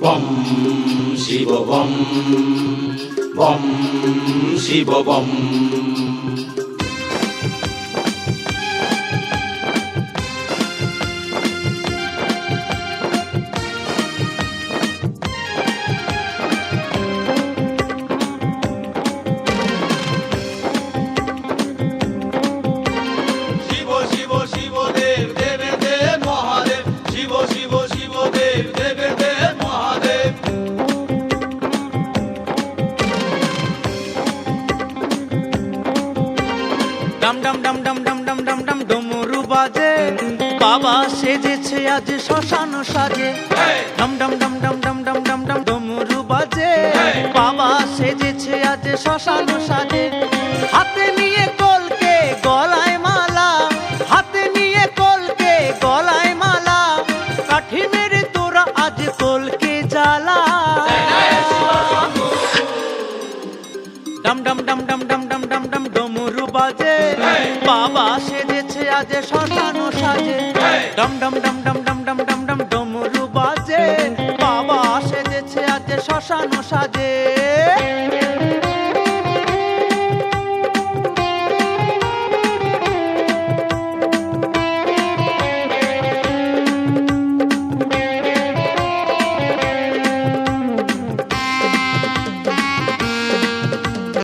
Bomb Shiv বম বম শিব বম। ডম ডম ডম ডম ডম ডম ডম ডম ডমরু বাজে, বাবা সেজেছে আজ শ্মশান সাজে। ডম ডম ডম ডম ডম ডম ডম ডম ডমরু বাজে, বাবা সেজেছে আজ শ্মশান সাজে। হাতে নিয়ে কলকে গলায় মালা, হাতে নিয়ে কলকে গলায় মালা, কাঠি মেরে তোরা আজ কলকে জ্বালা। ডম ডম ডম ডম ডম ডম ডম ডম ডমরু বাজে, বাবা সেজেছে আজ শ্মশান সাজে। ডম ডম ডম ডম ডম ডম ডম ডম ডমরু বাজে, বাবা সেজেছে আজ শ্মশান সাজে।